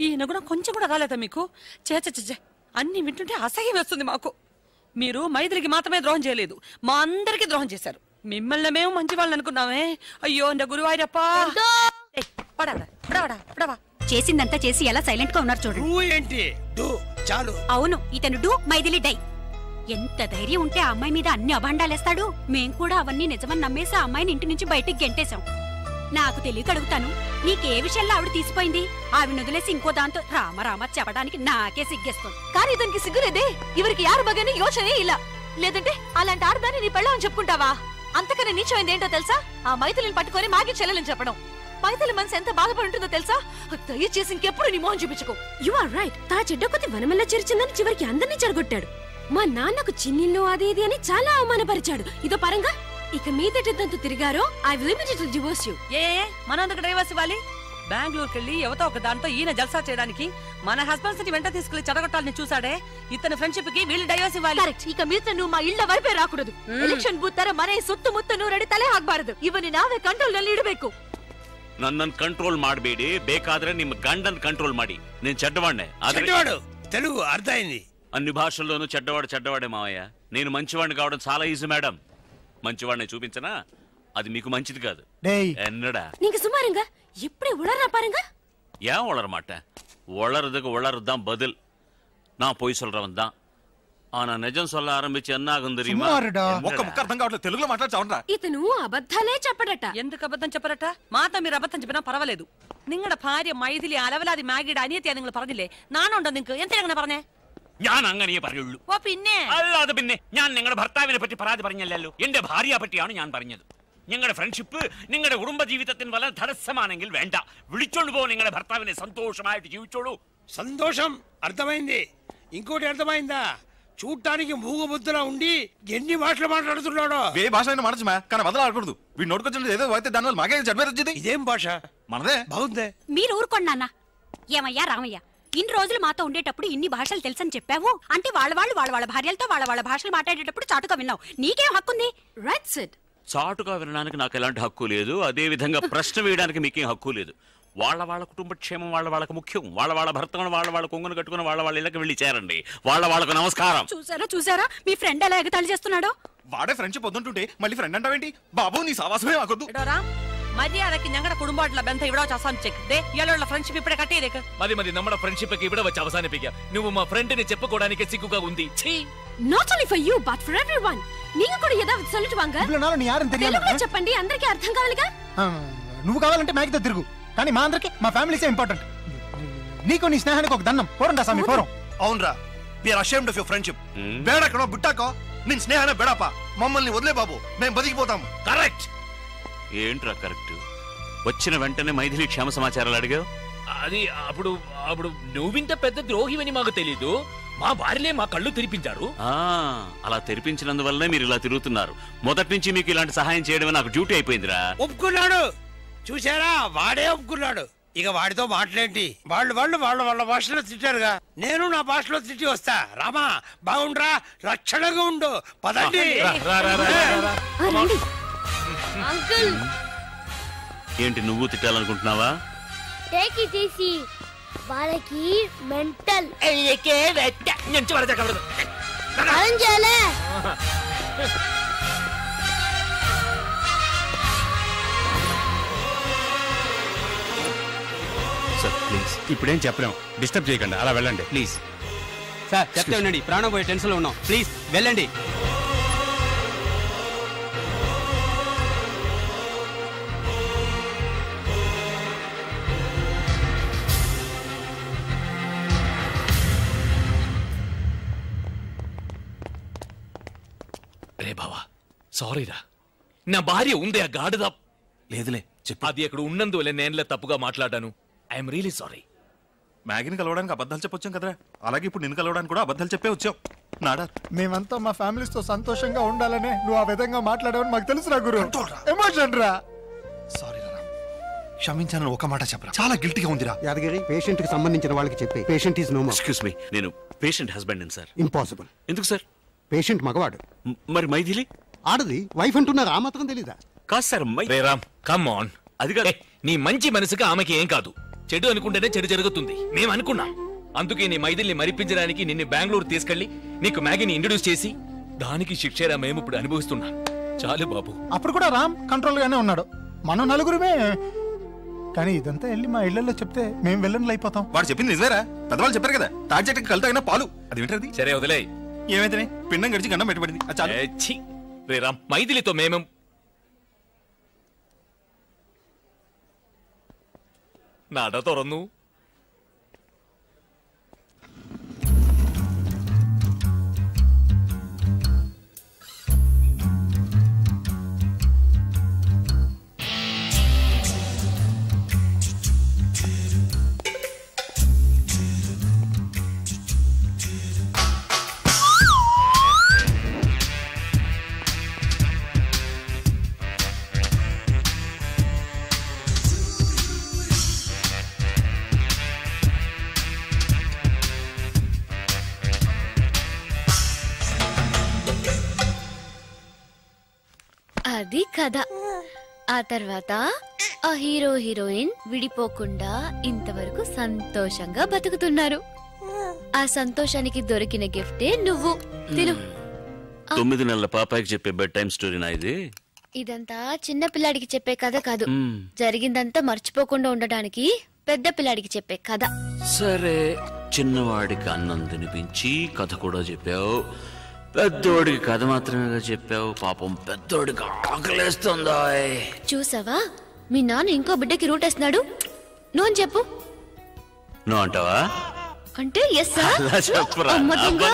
ఈయన కూడా కొంచెం కూడా రాలేదా మీకు? చేచే అన్ని వింటుంటే అసహ్యం వేస్తుంది మాకు. మీరు మైథిలికి మాత్రమే ద్రోహం చేయలేదు, మా అందరికి ద్రోహం చేశారు. మిమ్మల్ని మేము మంచి వాళ్ళని అనుకున్నామే. అయ్యో నా గురువాయూరప్పా. చేసిందంతా చేసి ఎలా సైలెంట్ గా ఉన్నారు చూడు. ఏంటి చాలు. అవును, ఇతను డూ మైథిలి డై. ఎంత ధైర్యం ఉంటే ఆ అమ్మాయి మీద అన్ని అభాండాలేస్తాడు. మేం కూడా అవన్నీ నిజమని నమ్మేసి ఆ అమ్మాయిని ఇంటి నుంచి బయటికి గెంటేశాం. నాకు తెలియక అడుగుతాను, నీకే విషయంలో ఆవిడ తీసిపోయింది? ఆవిడ వదిలేసి ఇంకో దాంతో రామ చెప్పడానికి నాకే సిగ్గేస్తుంది. కానీ ఇతనికి సిగ్గులేదే. ఇవరికి యారు బగని యోచనే ఇలా. లేదంటే అలాంటి ఆడదాన్ని నీ పెళ్ళని చెప్పుకుంటావా? అంతకన్నా నీచమైంది ఏంటో తెలుసా? ఆ మైథిలిని పట్టుకొని మాకి చెల్లెలని చెప్పడం. మైథిలి మనసు ఎంత బాధపడి ఉంటుందో తెలుసా? దయచేసి ఇంకెప్పుడు నీ మోహన్ చూపించుకో. You are right. తా చెడ్డ కొద్ది వనమల్ల చేర్చిందని చివరికి అందరినీ చెడగొట్టాడు. మా నాన్నకు చిన్నిల్లు అది ఇది అని చాలా అవమానపరిచాడు. ఇదో పరంగా ఇక మీదటంతా తిరిగారో I will immediately divorce you. మనందుకు డైవర్స్ ఇవ్వాలి? బెంగళూరుకి వెళ్ళి ఎవతో ఒక దాంతో ఈయన జల్సా చేయడానికి మన హస్బెండ్స్ ని వెంట తీసుకెళ్లి చెడగొట్టాలని చూసాడే. ఇతని ఫ్రెండ్షిప్ కి వీళ్ళు డైవర్స్ ఇవ్వాలి. ఇక మీద నువ్వు మా ఇళ్ళ వైపే రాకూడదు. ఎలక్షన్ బూత్ ತರ ಮನೆ ಸುತ್ತು ಮುತ್ತು ನೂರಡಿ ತಲೆ ಹಾಕಬಾರದು. ಇವನಿ ನಾವೇ ಕಂಟ್ರೋಲ್ ನಲ್ಲಿ ಇಡಬೇಕು. ನನ್ನನ್ನು ಕಂಟ್ರೋಲ್ ಮಾಡಬೇಡಿ, ಬೇಕಾದ್ರೆ ನಿಮ್ಮ ಗಂಡನ್ ಕಂಟ್ರೋಲ್ ಮಾಡಿ. నేను చెడ్డవాడినే. చెడ్డవాడు తెలుగు అర్థమైంది. అన్ని భాషల్లోనూ చెడ్డవాడే మావయ్య. నేను మంచివాడిని కావడం చాలా ఈజీ మేడం. మంచివాడిని చూపించనా? అది మీకు మంచిది కాదు. ఎన్నడా நீங்க சும்மாருங்க. எப்படி உளறா பாருங்க. ஏன் உளற மாட்டேன்? உளறதுக்கு உளறதுதான் பதில். நான் பொய் சொல்றவன் தான். ஆனா நிஜம் சொல்ல ஆரம்பிச்சு என்ன ஆகும் தெரியுமா? ఒక్క ముక్క అర్థం కావట్లేదు, తెలుగులో మాట్లాడచావరా? ఇతను అబద్ధాలే చెప్పడట. ఎందుకు అబద్ధం చెప్పరట? మాతో మీరు అబద్ధం చెప్పినా పర్వాలేదు. നിങ്ങളുടെ ഭാര്യ മൈഥിലി അലവലാതി മാഗിയുടെ അനിയത്തിയാ നിങ്ങൾ പറഞ്ഞില്ലേ? നാണുണ്ടോ നിങ്ങൾക്ക്? എന്തിനാ അങ്ങനെ പറഞ്ഞേ? ഞാൻ അങ്ങനെ പറയുള്ളൂ. ഓ പിന്നെ അല്ലാതെ പിന്നെ ഞാൻ നിങ്ങളുടെ ഭർത്താവിനെ പറ്റി പരാതി പറഞ്ഞല്ലോ. എന്റെ ഭാര്യയെ പറ്റിയാണ് ഞാൻ പറഞ്ഞത്. നിങ്ങളുടെ ഫ്രണ്ട്ഷിപ്പ് നിങ്ങളുടെ കുടുംബ ജീവിതത്തിന് വല്ല തടസ്സമാണെങ്കിൽ വേണ്ട, വിളിച്ചോണ്ട് പോ. നിങ്ങളുടെ ഭർത്താവിനെ സന്തോഷമായിട്ട് ജീവിച്ചോളൂ. సంతోషం అర్థమైంది. ఇంకోటి అర్థమైందా? చూడటానికి మూగబుద్ధిలా ఉండి ఎన్ని భాషలు మాట్లాడుతున్నాడో. ఏ భాష అయినా మాట్లాడమా, కానీ వదలాడకూడదు. వీడు నోటుకొచ్చిన ఏదో అయితే దానివల్ల మాకే చెడ్డ వచ్చింది. ఇదేం భాష? మనదే. బాగుందే. మీరు ఊరుకోండి నాన్న. ఏమయ్యా రామయ్య, ఇన్ని రోజులు మాతో ఉండేటప్పుడు ఇన్ని భాషలు తెలుసని చెప్పావు అంటే వాళ్ళ భార్యలతో వాళ్ళ భాషలు మాట్లాడేటప్పుడు చాటుగా విన్నావు. నీకేం హక్కుంది? Right said. చాటుగా వినడానికి నాకు ఎలాంటి హక్కు లేదు. అదే విధంగా ప్రశ్న వేయడానికి మీకేం హక్కు లేదు. వాళ్ళ కుటుంబ క్షేమం వాళ్ళకి ముఖ్యం. వాళ్ళ భర్తను వాళ్ళ కొంగును కట్టుకుని వాళ్ళ ఇళ్ళకి వెళ్ళి చేరండి. వాళ్ళకు నమస్కారం. చూసారా మీ ఫ్రెండ్ ఎలా ఎగతాళి చేస్తున్నాడో? వాడే ఫ్రెండ్షిప్ వద్దుంటుంటే మళ్ళీ ఫ్రెండ్ అంటావేంటి? బాబు నీ సావాసమే ఆకొద్దు. മര്യാദക്ക് ഞങ്ങളുടെ കുടുംബമായിട്ടുള്ള ബന്ധം ഇവിടെ വെച്ച് അവസാനിച്ചേക്ക്. ഇയാളുള്ള ഫ്രണ്ട്ഷിപ്പ് ఇప్పుడే కట్టేదేక. మరి നമ്മുടെ ఫ్రెండ్షిప్ ఇక్కడ వచ్చి అవసానిపిక. నువ్వు మా ఫ్రెండ్ ని చెప్పుకోవడానికి సిగ్గుగా ఉంది. Not only for you but for everyone. నీకు కూడా ఏదో సొల్లిటువాంగ. ఇవ్వనాలని యారని తెలియాలి. తెలుగులో చెప్పండి, అందరికీ అర్థం కావాలిగా. నువ్వు కావాలంటే మ్యాగ్తో తిరుగు, కానీ మా అందరికి మా ఫ్యామిలీసే ఇంపార్టెంట్. నీకు నీ స్నేహానికి ఒక దండం. పోరండా స్వామి పోరం. అవునరా, we are ashamed of your friendship. బేడకనో బిట్టాకో నిన్ స్నేహానే బెడపా. మమ్మల్ని వదిలే బాబు, మేము బతికిపోతాం. కరెక్ట్. ఏంట్రా కరెక్ట్? వచ్చిన వెంటనే మైథిలి క్షేమ సమాచారాలు అడిగావు. అది అప్పుడు నువ్వింత పెద్ద ద్రోహివని మాకు తెలీదు. మా భార్యలే మా కళ్ళు తెరిపించారు. అలా తెరిపించినందువల్లనే మీరు ఇలా తిరుగుతున్నారు. మొదటి నుంచి మీకు ఇలాంటి సహాయం చేయడం నాకు డ్యూటీ అయిపోయిందిరా. ఒప్పుకున్నాడు, చూసారా? వాడే ఒప్పుకున్నాడు. ఇక వాడితో మాట్లాడేంటి? వాళ్ళ భాషలో తిట్టారుగా, నేను నా భాషలో తిట్టి వస్తా. రామా బాగుండ్రా, రక్షణగా ఉండు. పదండి. ఏంటి నువ్వు తిట్టాలనుకుంటున్నావా? వాళ్ళకి మెంటల్. Sir please. ఇప్పుడేం చెప్పలేం, డిస్టర్బ్ చేయకండి, అలా వెళ్ళండి ప్లీజ్. సార్ చెప్తే ఉండండి, ప్రాణం పోయే టెన్షన్ లో ఉన్నాం. ప్లీజ్ వెళ్ళండి. రే బావా, సారీరా. నా భార్య ఉందే ఆ గాడిద. లేదులే చెప్పు. అది అక్కడ ఉన్నందువల్ల నేనులే తప్పుగా మాట్లాడాను. I'm really sorry. మ్యాగీని కలవడానికి అబద్ధాలు చెప్పొచ్చాం కదరా, అలాగే ఇప్పుడు నిన్ను కలవడానికి కూడా అబద్ధాలు చెప్పే వచ్చాం. నాడా మేమంతా మా ఫ్యామిలీస్ తో సంతోషంగా ఉండాలనే నువ్వు ఆ విధంగా మాట్లాడావని మాకు తెలుసు రా గురు. ఎమోషన్ రా. సారీ రా, క్షమించానని ఒక మాట చెప్పరా. చాలా గిల్టీగా ఉందిరా. యాదగిరి, పేషెంట్ కి సంబంధించిన వాళ్ళకి చెప్పి patient is no more. Excuse me, నేను పేషెంట్ హస్బెండ్ సార్. ఇంపాసిబుల్. ఎందుకు సార్? పేషెంట్ మగవాడు. మరి మైథిలి ఆడది. వైఫ్ అంటున్నారు, ఆ మాత్రం తెలీదా? కాదు sir. Ray Ram, come on. అది కాదు. నీ మంచి మనసుకి ఆమెకి ఏం కాదు. చెడు అనుకుంటేనే చెడు జరుగుతుంది మేము అనుకున్నాం. అందుకే నీ మైథిలిని మరిపించడానికి నిన్ను బెంగళూరు తీసుకెళ్లి నీకు మ్యాగీని ఇంట్రడ్యూస్ చేసి దానికి శిక్షేరా మేము ఇప్పుడు అనుభవిస్తున్నాం. చాలు బాబు. అప్పుడు కూడా రామ్ కంట్రోల్ గానే ఉన్నాడు, మనం నలుగురుమే. కానీ ఇదంతా వెళ్ళి మా ఇళ్లలో చెప్తే మేము వెళ్ళని అయిపోతాం. వాడు చెప్పింది నిజమేరా, పెద్దవాళ్ళు చెప్పారు కదా, తాటి చెట్టుకి కలుతాగిన పాలు. అది వింటది. సరే వదిలే. ఏమైతే పిండం గడిచి గండం పెట్టబడింది. రే రామ్, మైథిలితో మేమేం നട തുറന്നു. అది కథ. ఆ తర్వాత ఆ హీరో హీరోయిన్ విడిపోకుండా ఇంతవరకు సంతోషంగా బతుకుతున్నారు. ఆ సంతోషానికి దొరికిన గిఫ్టే నువ్వు. తిను. 9 నెలల పాపాయికి చెప్పే బెడ్ టైం స్టోరీనా ఇది? ఇదంతా చిన్న పిల్లాడికి చెప్పే కథ కాదు, జరిగిందంతా మర్చిపోకుండా ఉండడానికి పెద్ద పిల్లాడికి చెప్పే కథ. సరే, చిన్నవాడికి అన్నం తినిపించి కథ కూడా చెప్పావు, పెద్దోడికి కథ మాత్రమే చెప్పావు. పాపం పెద్దోడికి ఆకలేస్తుందా? చూసావా, మీ నాన్న ఇంకో బిడ్డకి రూట్ వేస్తున్నాడు. నువ్వు అని చెప్పు. నువ్వు అంటావా? అంటే ఎస్ చెప్పరా.